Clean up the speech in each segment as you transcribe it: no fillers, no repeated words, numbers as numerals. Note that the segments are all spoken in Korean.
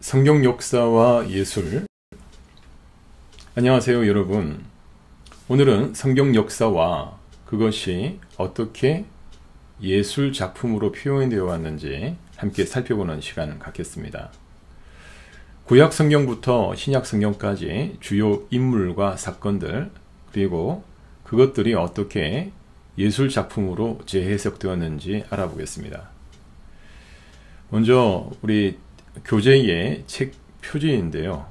성경 역사와 예술. 안녕하세요 여러분. 오늘은 성경 역사와 그것이 어떻게 예술 작품으로 표현되어 왔는지 함께 살펴보는 시간을 갖겠습니다. 구약 성경부터 신약 성경까지 주요 인물과 사건들, 그리고 그것들이 어떻게 예술 작품으로 재해석되었는지 알아보겠습니다. 먼저 우리 교재의 책 표지인데요.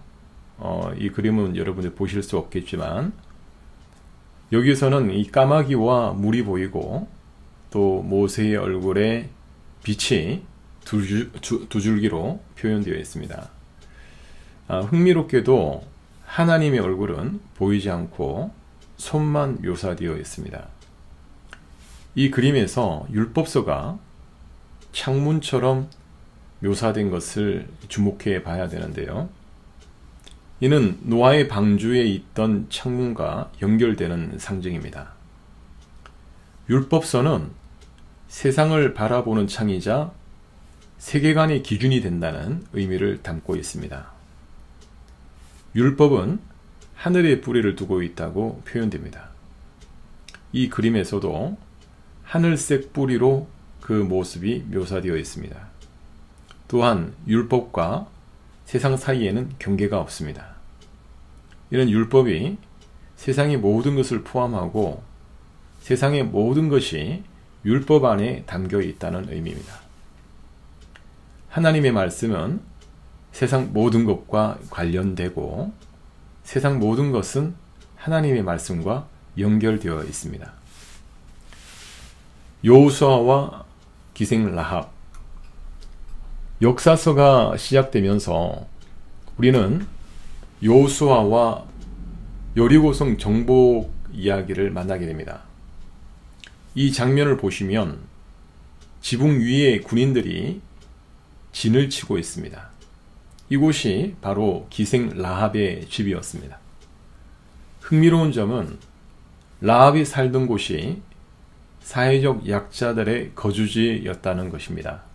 이 그림은 여러분들 보실 수 없겠지만 여기서는 이 까마귀와 물이 보이고 또 모세의 얼굴에 빛이 두 줄기로 표현되어 있습니다. 흥미롭게도 하나님의 얼굴은 보이지 않고 손만 묘사되어 있습니다. 이 그림에서 율법서가 창문처럼 묘사된 것을 주목해 봐야 되는데요. 이는 노아의 방주에 있던 창문과 연결되는 상징입니다. 율법서는 세상을 바라보는 창이자 세계관의 기준이 된다는 의미를 담고 있습니다. 율법은 하늘에 뿌리를 두고 있다고 표현됩니다. 이 그림에서도 하늘색 뿌리로 그 모습이 묘사되어 있습니다. 또한 율법과 세상 사이에는 경계가 없습니다. 이는 율법이 세상의 모든 것을 포함하고 세상의 모든 것이 율법 안에 담겨 있다는 의미입니다. 하나님의 말씀은 세상 모든 것과 관련되고 세상 모든 것은 하나님의 말씀과 연결되어 있습니다. 여호수아와 기생 라합. 역사서가 시작되면서 우리는 여호수아와 여리고성 정복 이야기를 만나게 됩니다. 이 장면을 보시면 지붕 위에 군인들이 진을 치고 있습니다. 이곳이 바로 기생 라합의 집이었습니다. 흥미로운 점은 라합이 살던 곳이 사회적 약자들의 거주지였다는 것입니다.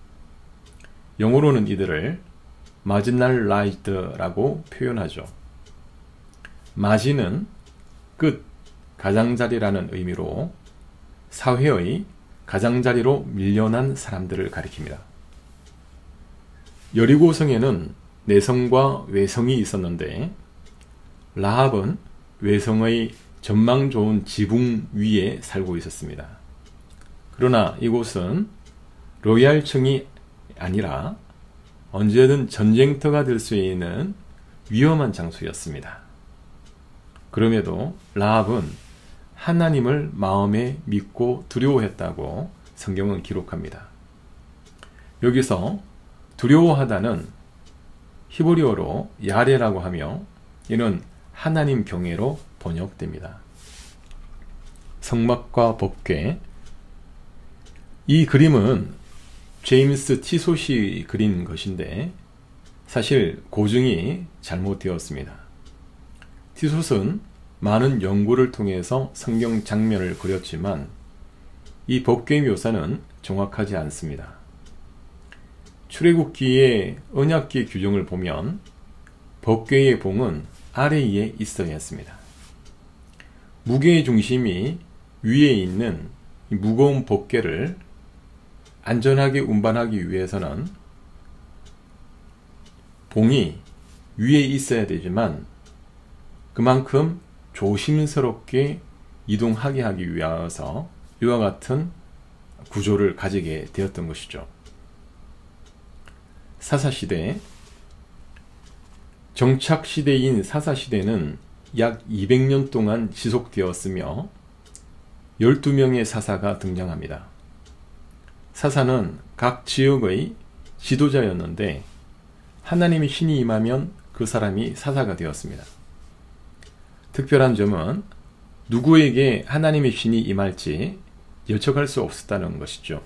영어로는 이들을 마지널라이즈드라고 표현하죠. 마지는 끝, 가장자리라는 의미로 사회의 가장자리로 밀려난 사람들을 가리킵니다. 여리고성에는 내성과 외성이 있었는데 라합은 외성의 전망 좋은 지붕 위에 살고 있었습니다. 그러나 이곳은 로얄층이 아니라 언제든 전쟁터가 될 수 있는 위험한 장소였습니다. 그럼에도 라합은 하나님을 마음에 믿고 두려워했다고 성경은 기록합니다. 여기서 두려워하다는 히브리어로 야레라고 하며 이는 하나님 경외로 번역됩니다. 성막과 법궤. 이 그림은 제임스 티솥이 그린 것인데 사실 고증이 잘못되었습니다. 티솥은 많은 연구를 통해서 성경 장면을 그렸지만 이 법궤 묘사는 정확하지 않습니다. 출애굽기의 언약궤 규정을 보면 법궤의 봉은 아래에 있어야 했습니다. 무게의 중심이 위에 있는 무거운 법궤를 안전하게 운반하기 위해서는 봉이 위에 있어야 되지만 그만큼 조심스럽게 이동하게 하기 위해서 이와 같은 구조를 가지게 되었던 것이죠. 사사시대. 정착시대인 사사시대는 약 200년 동안 지속되었으며 12명의 사사가 등장합니다. 사사는 각 지역의 지도자였는데 하나님의 신이 임하면 그 사람이 사사가 되었습니다. 특별한 점은 누구에게 하나님의 신이 임할지 예측할 수 없었다는 것이죠.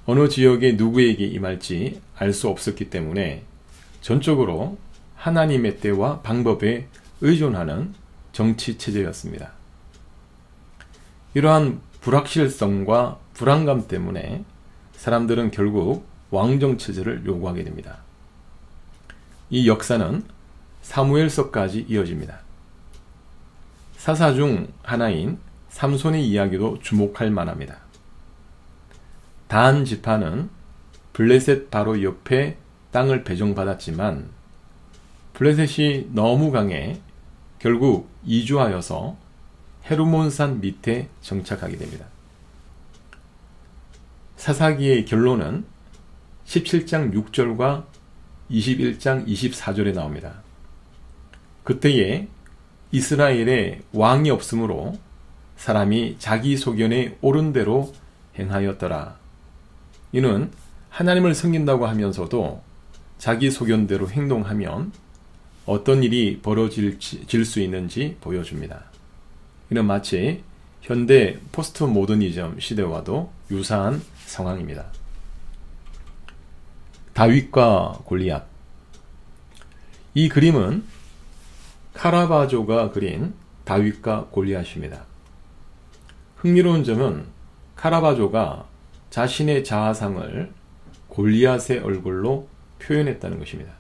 어느 지역에 누구에게 임할지 알 수 없었기 때문에 전적으로 하나님의 때와 방법에 의존하는 정치체제였습니다. 이러한 불확실성과 불안감 때문에 사람들은 결국 왕정체제를 요구하게 됩니다. 이 역사는 사무엘서까지 이어집니다. 사사 중 하나인 삼손의 이야기도 주목할 만합니다. 단 지파는 블레셋 바로 옆에 땅을 배정받았지만 블레셋이 너무 강해 결국 이주하여서 헤르몬산 밑에 정착하게 됩니다. 사사기의 결론은 17장 6절과 21장 24절에 나옵니다. 그때에 이스라엘에 왕이 없으므로 사람이 자기 소견에 옳은 대로 행하였더라. 이는 하나님을 섬긴다고 하면서도 자기 소견대로 행동하면 어떤 일이 벌어질 수 있는지 보여줍니다. 이는 마치 현대 포스트 모더니즘 시대와도 유사한 상황입니다. 다윗과 골리앗. 이 그림은 카라바조가 그린 다윗과 골리앗입니다. 흥미로운 점은 카라바조가 자신의 자아상을 골리앗의 얼굴로 표현했다는 것입니다.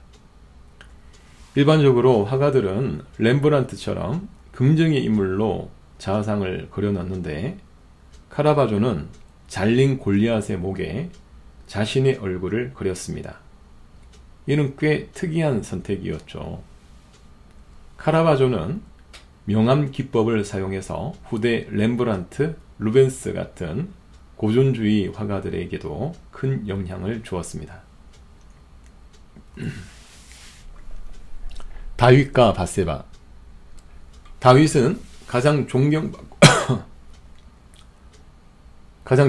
일반적으로 화가들은 렘브란트처럼 긍정의 인물로 자아상을 그려놨는데 카라바조는 잘린 골리앗의 목에 자신의 얼굴을 그렸습니다. 이는 꽤 특이한 선택이었죠. 카라바조는 명암 기법을 사용해서 후대 렘브란트, 루벤스 같은 고전주의 화가들에게도 큰 영향을 주었습니다. 다윗과 밧세바. 다윗은 가장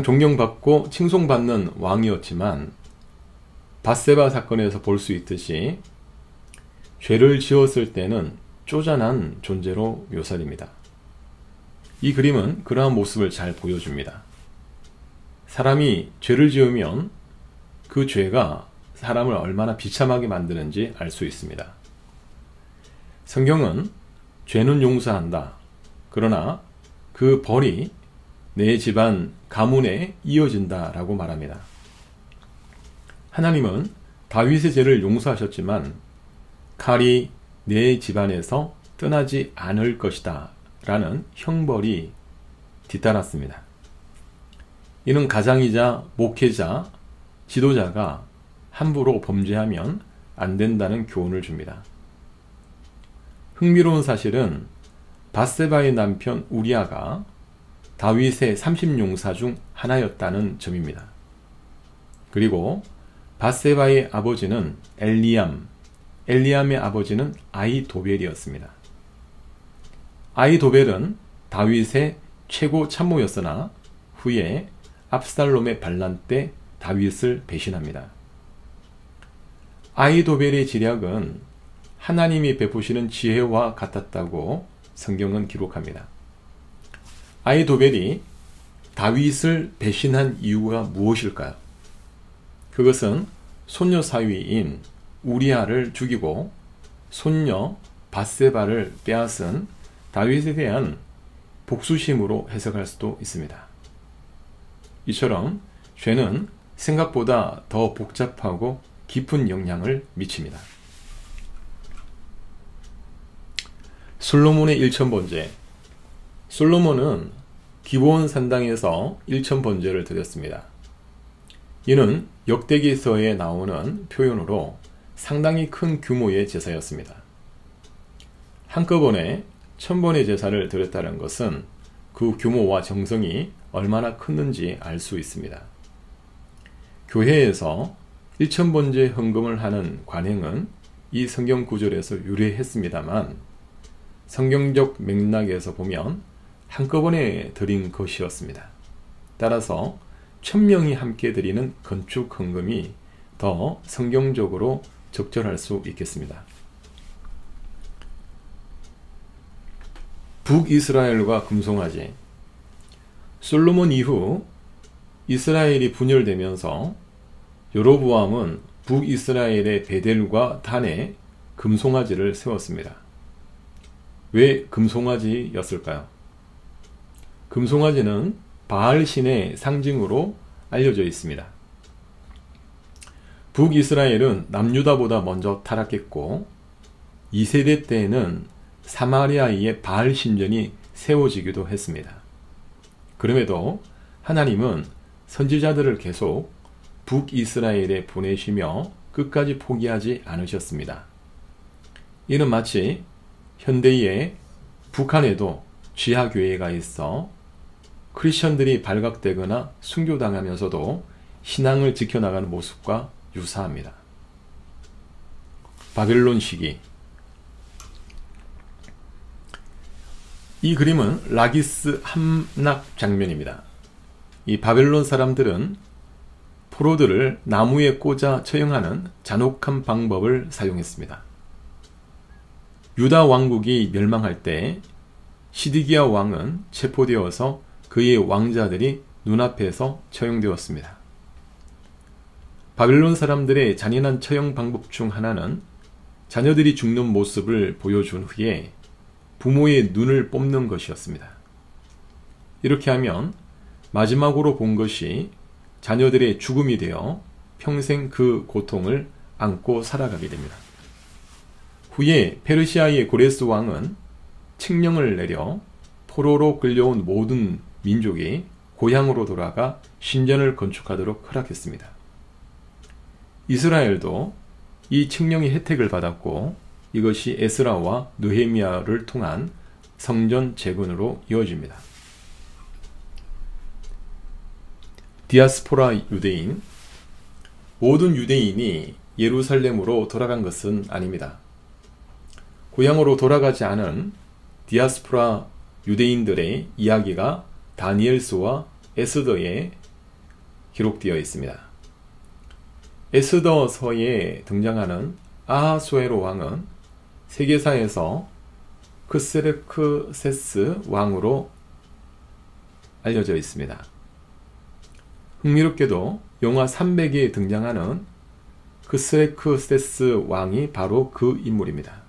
존경받고 칭송받는 왕이었지만 밧세바 사건에서 볼 수 있듯이 죄를 지었을 때는 쪼잔한 존재로 묘사됩니다. 이 그림은 그러한 모습을 잘 보여줍니다. 사람이 죄를 지으면 그 죄가 사람을 얼마나 비참하게 만드는지 알 수 있습니다. 성경은 죄는 용서한다. 그러나 그 벌이 내 집안 가문에 이어진다 라고 말합니다. 하나님은 다윗의 죄를 용서하셨지만 칼이 내 집안에서 떠나지 않을 것이다 라는 형벌이 뒤따랐습니다. 이는 가장이자 목회자, 지도자가 함부로 범죄하면 안 된다는 교훈을 줍니다. 흥미로운 사실은 밧세바의 남편 우리아가 다윗의 30용사 중 하나였다는 점입니다. 그리고 밧세바의 아버지는 엘리암의 아버지는 아히도벨이었습니다. 아히도벨은 다윗의 최고 참모였으나 후에 압살롬의 반란 때 다윗을 배신합니다. 아히도벨의 지략은 하나님이 베푸시는 지혜와 같았다고 성경은 기록합니다. 아히도벨이 다윗을 배신한 이유가 무엇일까요? 그것은 손녀 사위인 우리아를 죽이고 손녀 밧세바를 빼앗은 다윗에 대한 복수심으로 해석할 수도 있습니다. 이처럼 죄는 생각보다 더 복잡하고 깊은 영향을 미칩니다. 솔로몬의 일천번제. 솔로몬은 기브온 산당에서 일천번제를 드렸습니다. 이는 역대기서에 나오는 표현으로 상당히 큰 규모의 제사였습니다. 한꺼번에 1000번의 제사를 드렸다는 것은 그 규모와 정성이 얼마나 컸는지 알 수 있습니다. 교회에서 1000번제 헌금을 하는 관행은 이 성경 구절에서 유래했습니다만 성경적 맥락에서 보면 한꺼번에 드린 것이었습니다. 따라서 1000명이 함께 드리는 건축 헌금이 더 성경적으로 적절할 수 있겠습니다. 북이스라엘과 금송아지. 솔로몬 이후 이스라엘이 분열되면서 여로보암은 북이스라엘의 베델과 단에 금송아지를 세웠습니다. 왜 금송아지였을까요? 금송아지는 바알신의 상징으로 알려져 있습니다. 북이스라엘은 남유다보다 먼저 타락했고 2세대 때에는 사마리아의 바알 신전이 세워지기도 했습니다. 그럼에도 하나님은 선지자들을 계속 북이스라엘에 보내시며 끝까지 포기하지 않으셨습니다. 이는 마치 현대의 북한에도 지하교회가 있어 크리스천들이 발각되거나 순교당하면서도 신앙을 지켜나가는 모습과 유사합니다. 바벨론 시기. 이 그림은 라기스 함락 장면입니다. 이 바벨론 사람들은 포로들을 나무에 꽂아 처형하는 잔혹한 방법을 사용했습니다. 유다 왕국이 멸망할 때 시드기야 왕은 체포되어서 그의 왕자들이 눈앞에서 처형되었습니다. 바벨론 사람들의 잔인한 처형 방법 중 하나는 자녀들이 죽는 모습을 보여준 후에 부모의 눈을 뽑는 것이었습니다. 이렇게 하면 마지막으로 본 것이 자녀들의 죽음이 되어 평생 그 고통을 안고 살아가게 됩니다. 후에 페르시아의 고레스 왕은 칙령을 내려 포로로 끌려온 모든 민족이 고향으로 돌아가 신전을 건축하도록 허락했습니다. 이스라엘도 이 칙령의 혜택을 받았고 이것이 에스라와 느헤미야를 통한 성전 재건으로 이어집니다. 디아스포라 유대인. 모든 유대인이 예루살렘으로 돌아간 것은 아닙니다. 고향으로 돌아가지 않은 디아스포라 유대인들의 이야기가 다니엘서와 에스더에 기록되어 있습니다. 에스더서에 등장하는 아하수에로 왕은 세계사에서 크세르크세스 왕으로 알려져 있습니다. 흥미롭게도 영화 300에 등장하는 크세르크세스 왕이 바로 그 인물입니다.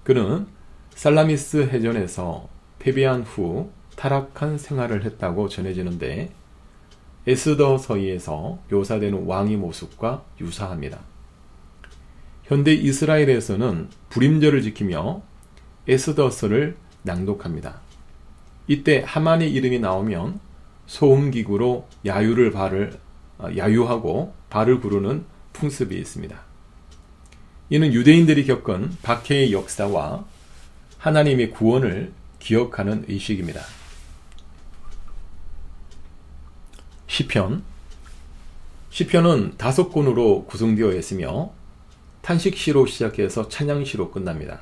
그는 살라미스 해전에서 패배한 후 타락한 생활을 했다고 전해지는데 에스더서에서 묘사되는 왕의 모습과 유사합니다. 현대 이스라엘에서는 불임절을 지키며 에스더서를 낭독합니다. 이때 하만의 이름이 나오면 소음기구로 야유하고 발을 구르는 풍습이 있습니다. 이는 유대인들이 겪은 박해의 역사와 하나님의 구원을 기억하는 의식입니다. 시편. 시편은 5권으로 구성되어 있으며 탄식시로 시작해서 찬양시로 끝납니다.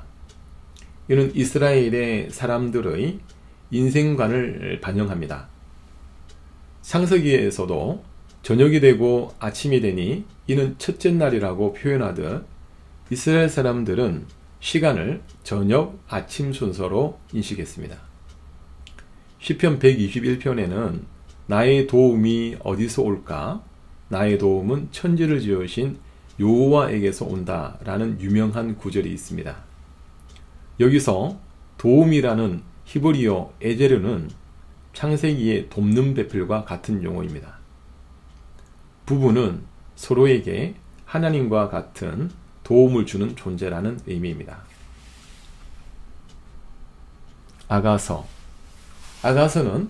이는 이스라엘의 사람들의 인생관을 반영합니다. 창세기에서도 저녁이 되고 아침이 되니 이는 첫째 날이라고 표현하듯 이스라엘 사람들은 시간을 저녁, 아침 순서로 인식했습니다. 시편 121편에는 나의 도움이 어디서 올까? 나의 도움은 천지를 지으신 여호와에게서 온다 라는 유명한 구절이 있습니다. 여기서 도움이라는 히브리어 에제르는 창세기의 돕는 배필과 같은 용어입니다. 부부는 서로에게 하나님과 같은 도움을 주는 존재라는 의미입니다. 아가서. 아가서는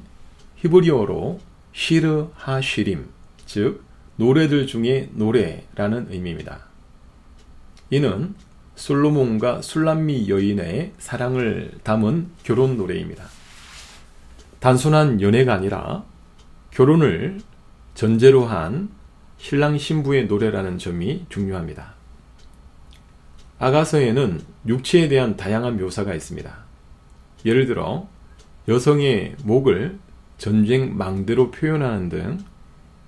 히브리어로 시르 하시림, 즉 노래들 중에 노래라는 의미입니다. 이는 솔로몬과 술람미 여인의 사랑을 담은 결혼 노래입니다. 단순한 연애가 아니라 결혼을 전제로 한 신랑 신부의 노래라는 점이 중요합니다. 아가서에는 육체에 대한 다양한 묘사가 있습니다. 예를 들어 여성의 목을 전쟁 망대로 표현하는 등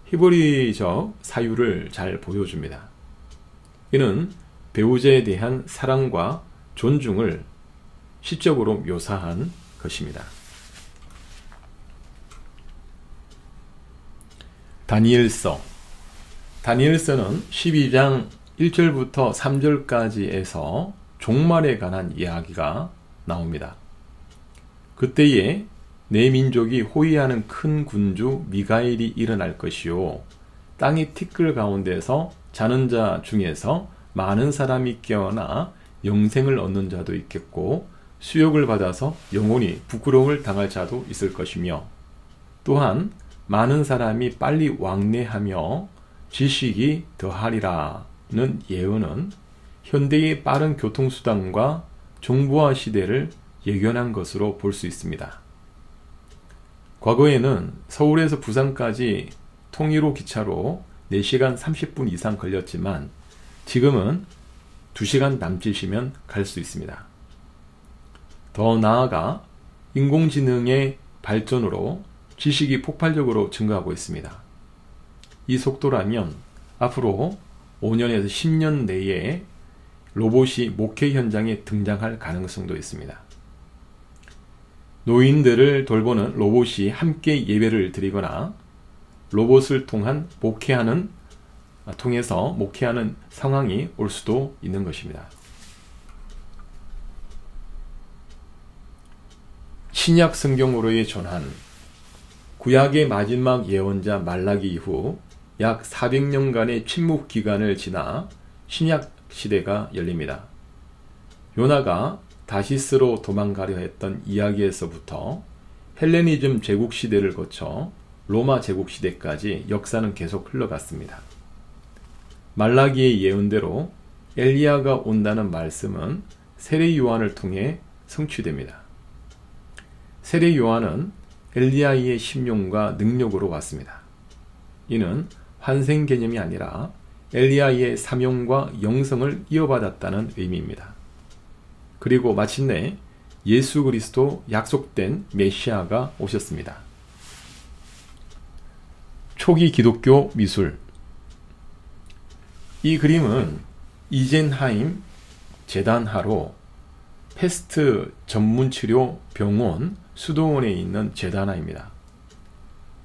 히브리적 사유를 잘 보여줍니다. 이는 배우자에 대한 사랑과 존중을 시적으로 묘사한 것입니다. 다니엘서. 다니엘서는 12장 1절부터 3절까지에서 종말에 관한 이야기가 나옵니다. 그때에 내 민족이 호위하는 큰 군주 미가엘이 일어날 것이요 땅이 티끌 가운데서 자는 자 중에서 많은 사람이 깨어나 영생을 얻는 자도 있겠고 수욕을 받아서 영원히 부끄러움을 당할 자도 있을 것이며 또한 많은 사람이 빨리 왕래하며 지식이 더하리라는 예언은 현대의 빠른 교통수단과 정보화 시대를 예견한 것으로 볼 수 있습니다. 과거에는 서울에서 부산까지 통일호 기차로 4시간 30분 이상 걸렸지만 지금은 2시간 남짓이면 갈 수 있습니다. 더 나아가 인공지능의 발전으로 지식이 폭발적으로 증가하고 있습니다. 이 속도라면 앞으로 5년에서 10년 내에 로봇이 목회 현장에 등장할 가능성도 있습니다. 노인들을 돌보는 로봇이 함께 예배를 드리거나 로봇을 통해서 목회하는 상황이 올 수도 있는 것입니다. 신약 성경으로의 전환. 구약의 마지막 예언자 말라기 이후 약 400년간의 침묵 기간을 지나 신약 시대가 열립니다. 요나가 다시스로 도망가려 했던 이야기에서부터 헬레니즘 제국시대를 거쳐 로마 제국시대까지 역사는 계속 흘러갔습니다. 말라기의 예언대로 엘리야가 온다는 말씀은 세례 요한을 통해 성취됩니다. 세례 요한은 엘리야의 심령과 능력으로 왔습니다. 이는 환생 개념이 아니라 엘리야의 사명과 영성을 이어받았다는 의미입니다. 그리고 마침내 예수 그리스도 약속된 메시아가 오셨습니다. 초기 기독교 미술. 이 그림은 이젠하임 재단하로 패스트 전문치료 병원 수도원에 있는 재단하입니다.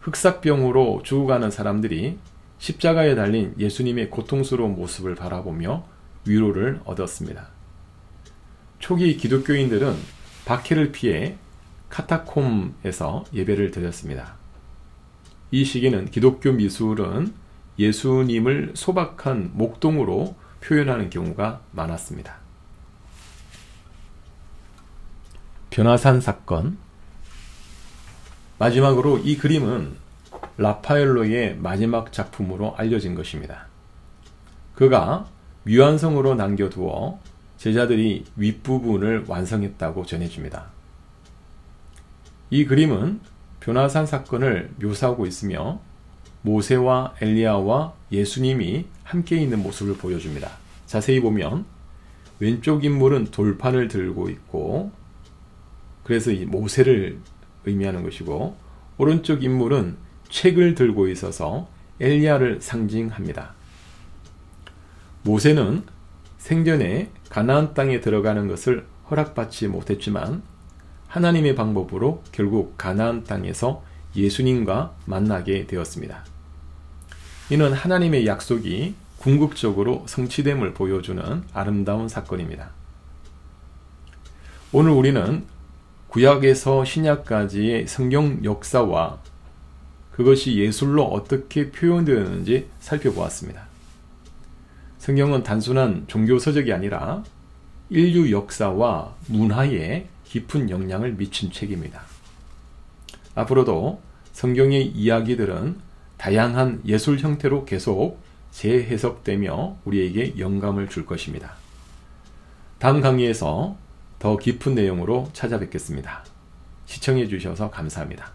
흑사병으로 죽어가는 사람들이 십자가에 달린 예수님의 고통스러운 모습을 바라보며 위로를 얻었습니다. 초기 기독교인들은 박해를 피해 카타콤에서 예배를 드렸습니다. 이 시기는 기독교 미술은 예수님을 소박한 목동으로 표현하는 경우가 많았습니다. 변화산 사건. 마지막으로 이 그림은 라파엘로의 마지막 작품으로 알려진 것입니다. 그가 미완성으로 남겨두어 제자들이 윗부분을 완성했다고 전해집니다. 이 그림은 변화산 사건을 묘사하고 있으며 모세와 엘리야와 예수님이 함께 있는 모습을 보여줍니다. 자세히 보면 왼쪽 인물은 돌판을 들고 있고 그래서 이 모세를 의미하는 것이고 오른쪽 인물은 책을 들고 있어서 엘리야를 상징합니다. 모세는 생전에 가나안 땅에 들어가는 것을 허락받지 못했지만 하나님의 방법으로 결국 가나안 땅에서 예수님과 만나게 되었습니다. 이는 하나님의 약속이 궁극적으로 성취됨을 보여주는 아름다운 사건입니다. 오늘 우리는 구약에서 신약까지의 성경 역사와 그것이 예술로 어떻게 표현되었는지 살펴보았습니다. 성경은 단순한 종교 서적이 아니라 인류 역사와 문화에 깊은 영향을 미친 책입니다. 앞으로도 성경의 이야기들은 다양한 예술 형태로 계속 재해석되며 우리에게 영감을 줄 것입니다. 다음 강의에서 더 깊은 내용으로 찾아뵙겠습니다. 시청해 주셔서 감사합니다.